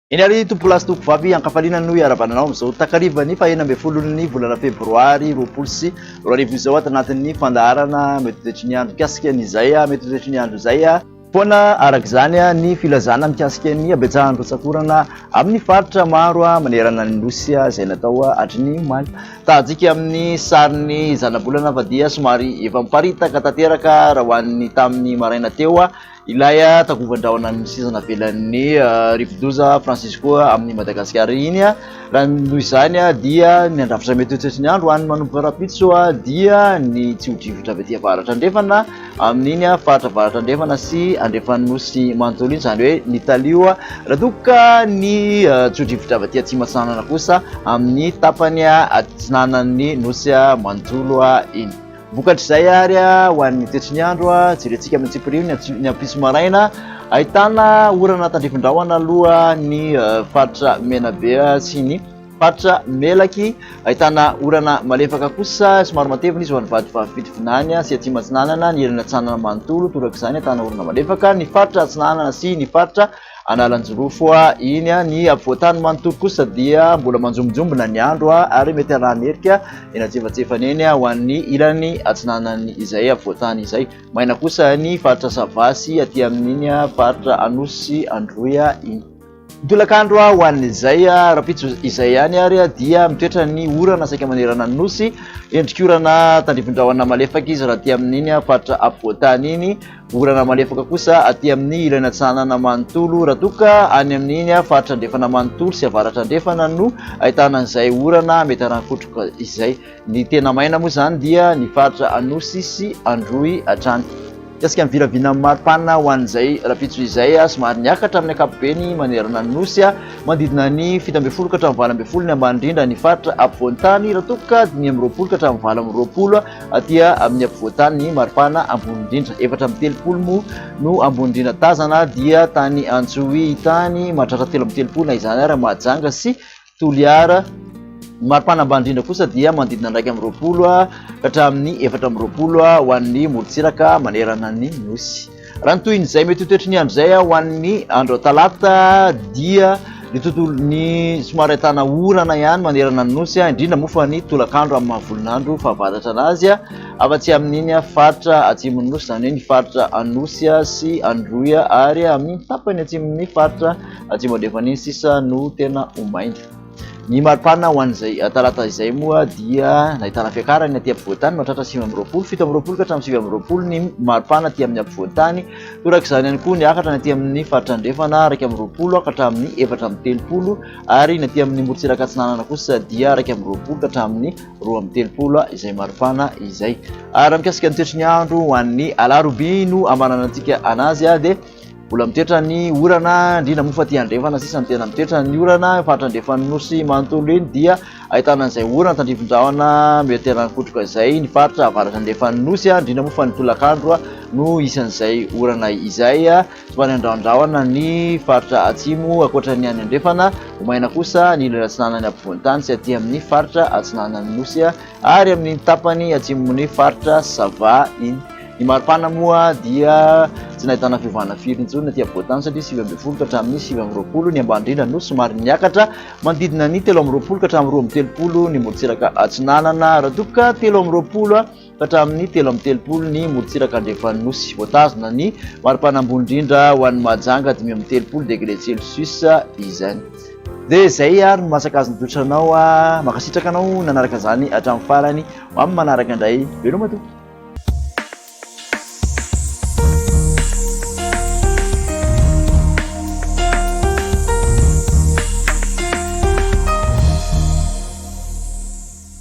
Iny ary tompolasy toko vavy ankafaliana no iarabananao amin'izao takarivany fahenina ambin'ny folon'ny volana febroary roapolo sy roa arivo izao ato anatin'ny fandaharana mety toetry ny andro mikasika an'izay mety toetry ny andro izay foana arak'izany ny filazana mikasika ny abetsahandro tsakorana amin'ny faritra maro manerana ny nosy izay natao hatriny omaly. Tahantsika amin'ny sariny zanabolana fa dia somary efa miparitaka tanteraka raha hoan'ny tamin'ny maraina teo ilay takovan-drahona ny sisana velan'ny rivodoza Francisco amin'ny Madagasikara iny raha noho izany dia ny andrafitra mety toetry ny andro hoan'ny manomboka rapitso dia ny tsy hodrivotra avy aty avaratra andrefana amin'iny faritra avaratra andrefana sy andrefana nosy manontolo iny izany hoe ny talio raha toka ny tsy hodrivotra avy aty atsimo atsinanana kosa amin'ny tapany atsinanan'ny nosy manontolo iny. Vokatr'izay ary ho an'ny toetry ny andro jerentsika amin'ny tsipirio ny ampiso maraina ahitana orana tandrifin-drahona aloha ny faritra menabe sy ny faritra melaky, ahitana orana malefaka kosa somary matevina izy ho an'ny vady fitifinany sy atsimo atsinanana ny elana atsinanana manontolo torak'izany ahitana orana malefaka ny faritra atsinanana sy ny faritra analanjorofo iny ny ampovoantany manontolo kosa dia mbola manjombojombona ny andro ary mety arahanerika eny antsefatsefany eny ho an'ny ilany atsinanany izay ampovoantany izay. Maina kosa ny faritra savasy aty amin'iny faritra anosy androya iny. Tolakandro ho an'izay rapitso izay ihany ary dia mitoetra ny orana saika manerana ny nosy endrikorana tandrifin-drahona malefaka izy raha aty amin'iny faritra ampovoantany iny, orana malefaka kosa aty amin'ny ilana atsinanana manontolo raha toka any amin'iny faritra andrefana manontolo sy avaratra andrefana no ahitana an'izay orana mety arahakotroka izay. Ny tena maina moa izany dia ny faritra anosy sy androy hatrany. Kasika ny viravina maripana ho an'izay rapitso izay somary niakatra amin'ny ankapobeny manerana ny nosy manodidina ny 7 ka hatramin'ny 20 ny ambany indrindra ny faritra ampovoantany raha toka 5 ka hatramin'ny 20 aty amin'ny ampovoantany ny maripana ambony indrindra. 7 moa no ambony indrindra tazana dia tany Antsohi tany mahatratra 13 na izany ary Mahajanga sy Toliara. Maripana ambany indrindra kosa dia manodidina 120 ka hatramin'ny 420 ho an'ny morontsiraka manerana ny nosy. Raha ny toin'izay mety toetry ny andro izay ho an'ny andro talata dia ny tontolo ny somary ahitana orana ihany manerana ny nosy indrindra moa fa ny tolakandro amin'ny mahavolon'andro fahavatatra anazy afa-tsy amin'iny faritra atsimon'ny nosy izany hoe ny faritra anosy sy androya ary amin'ny tapany atsimon'ny faritra atsimo andrefana iny sisa no tena omainty. Ny maripana ho an'izay talata izay moa dia nahitana fiakarany aty ampovoantany mahatratra 7 ka hatramin'ny 7 ny maripana aty amin'ny ampovoantany, torak'izany ihany koa niakatra ny aty amin'ny faritra andrefana 120 ka hatramin'ny 430 ary ny aty amin'ny morontsiraka atsinanana kosa dia 120 ka hatramin'ny 230 izay maripana izay. Ary mikasika ny toetry ny andro ho an'ny alarobia no amanana antsika anazy dia mbola mitoetra ny orana indrindra moa fa aty andrefana sisa ny tena mitoetra ny orana faritra andrefana nosy manontolo iny dia ahitana an'izay orana tandrifin-drahona mety arahakotroka izay ny faritra avaratra andrefana nosy indrindra moa fa ny tolakandro no isan'izay orana izay somary andrahandrahona ny faritra atsimo akoatra ny any andrefana, omaina kosa ny ilana atsinanany ampovoantany sy aty amin'ny faritra atsinanany nosy ary amin'ny tapany atsimon'ny faritra sava iny. Ny maripana moa dia tsy nahitana fiovana firy intsony aty ampovoantany satria 7 ka hatramin'ny 20 ny ambany indrindra no somary niakatra manodidina ny 13 ka hatramin'ny 20 ny morontsiraka atsinanana raha toka 13 ka hatramin'ny 13 ny morontsiraka andrefana nosy. Voatazona ny maripana ambony indrindra ho an'ny Mahajanga 13 degré Celsius izany. Dia izay ary no masaka azy nitotranao makasitraka anao nanaraka izany hatramin'ny farany amin'ny manaraka indray veloma toa.